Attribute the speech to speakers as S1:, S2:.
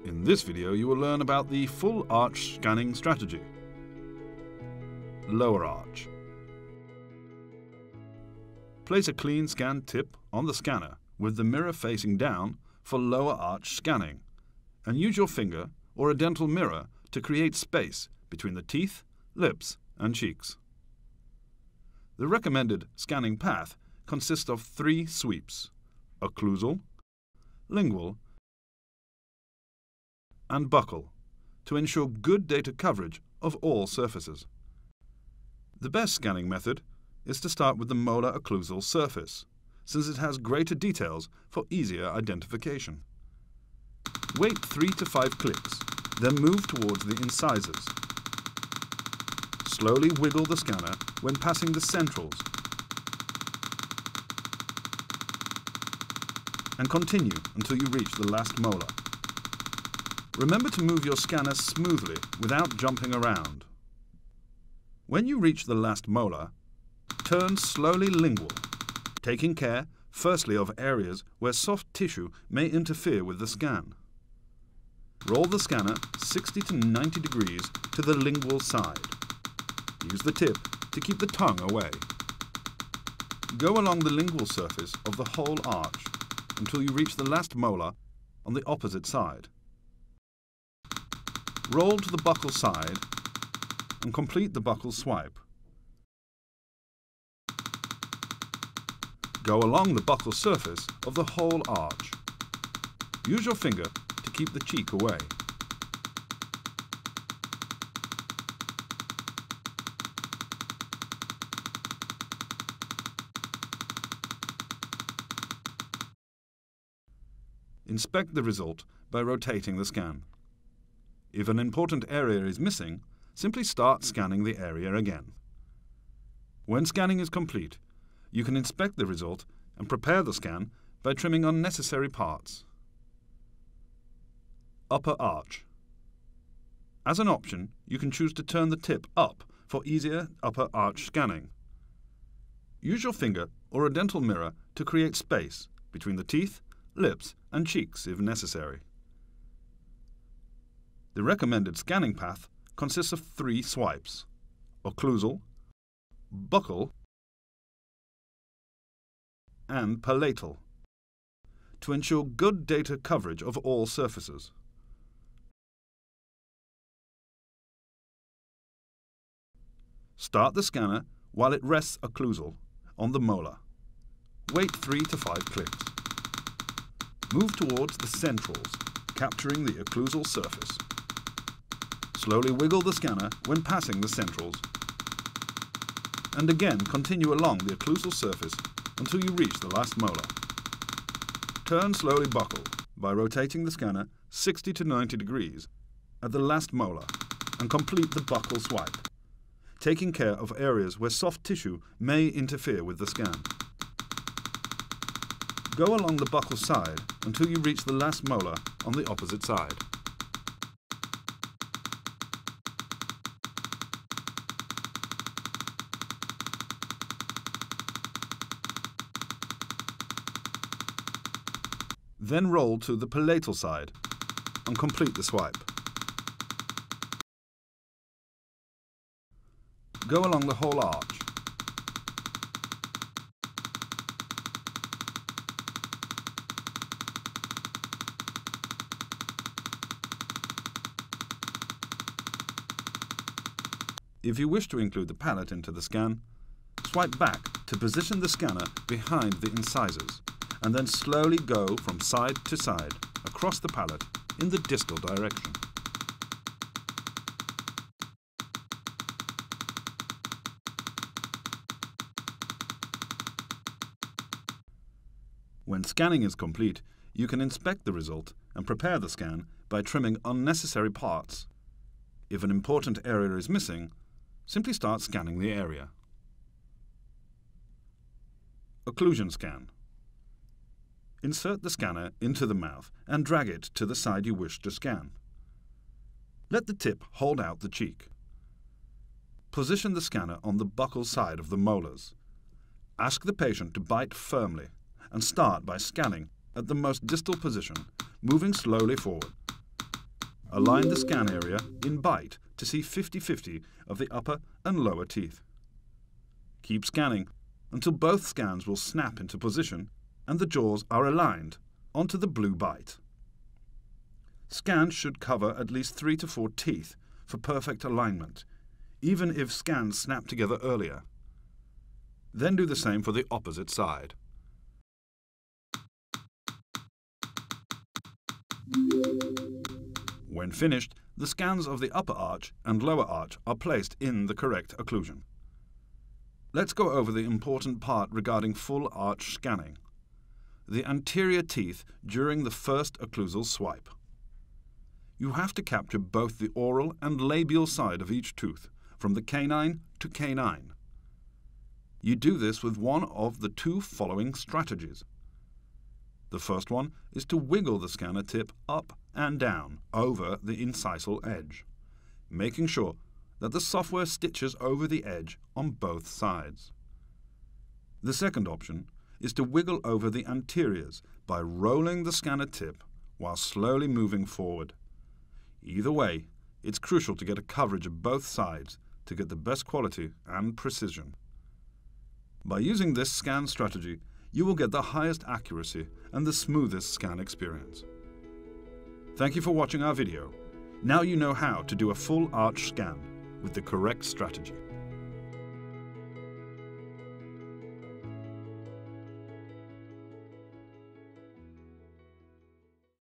S1: In this video you will learn about the full arch scanning strategy. Lower arch. Place a clean scanned tip on the scanner with the mirror facing down for lower arch scanning, and use your finger or a dental mirror to create space between the teeth, lips and cheeks. The recommended scanning path consists of 3 sweeps: occlusal, lingual and buccal, to ensure good data coverage of all surfaces. The best scanning method is to start with the molar occlusal surface, since it has greater details for easier identification. Wait 3 to 5 clicks, then move towards the incisors. Slowly wiggle the scanner when passing the centrals, and continue until you reach the last molar. Remember to move your scanner smoothly without jumping around. When you reach the last molar, turn slowly lingual, taking care firstly of areas where soft tissue may interfere with the scan. Roll the scanner 60 to 90 degrees to the lingual side. Use the tip to keep the tongue away. Go along the lingual surface of the whole arch until you reach the last molar on the opposite side. Roll to the buccal side and complete the buccal swipe. Go along the buccal surface of the whole arch. Use your finger to keep the cheek away. Inspect the result by rotating the scan. If an important area is missing, simply start scanning the area again. When scanning is complete, you can inspect the result and prepare the scan by trimming unnecessary parts. Upper arch. As an option, you can choose to turn the tip up for easier upper arch scanning. Use your finger or a dental mirror to create space between the teeth, lips and cheeks if necessary. The recommended scanning path consists of 3 swipes: occlusal, buccal and palatal, to ensure good data coverage of all surfaces. Start the scanner while it rests occlusal on the molar. Wait 3 to 5 clicks. Move towards the centrals, capturing the occlusal surface. Slowly wiggle the scanner when passing the centrals, and again continue along the occlusal surface until you reach the last molar. Turn slowly buccal by rotating the scanner 60 to 90 degrees at the last molar and complete the buccal swipe, taking care of areas where soft tissue may interfere with the scan. Go along the buccal side until you reach the last molar on the opposite side. Then roll to the palatal side and complete the swipe. Go along the whole arch. If you wish to include the palate into the scan, swipe back to position the scanner behind the incisors, and then slowly go from side to side across the palate in the distal direction. When scanning is complete, you can inspect the result and prepare the scan by trimming unnecessary parts. If an important area is missing, simply start scanning the area. Occlusion scan. Insert the scanner into the mouth and drag it to the side you wish to scan. Let the tip hold out the cheek. Position the scanner on the buccal side of the molars. Ask the patient to bite firmly and start by scanning at the most distal position, moving slowly forward. Align the scan area in bite to see 50-50 of the upper and lower teeth. Keep scanning until both scans will snap into position and the jaws are aligned onto the blue bite. Scans should cover at least 3 to 4 teeth for perfect alignment, even if scans snap together earlier. Then do the same for the opposite side. When finished, the scans of the upper arch and lower arch are placed in the correct occlusion. Let's go over the important part regarding full arch scanning: the anterior teeth during the first occlusal swipe. You have to capture both the oral and labial side of each tooth, from the canine to canine. You do this with one of the 2 following strategies. The first one is to wiggle the scanner tip up and down over the incisal edge, making sure that the software stitches over the edge on both sides. The second option is to wiggle over the anteriors by rolling the scanner tip while slowly moving forward. Either way, it's crucial to get a coverage of both sides to get the best quality and precision. By using this scan strategy, you will get the highest accuracy and the smoothest scan experience. Thank you for watching our video. Now you know how to do a full arch scan with the correct strategy.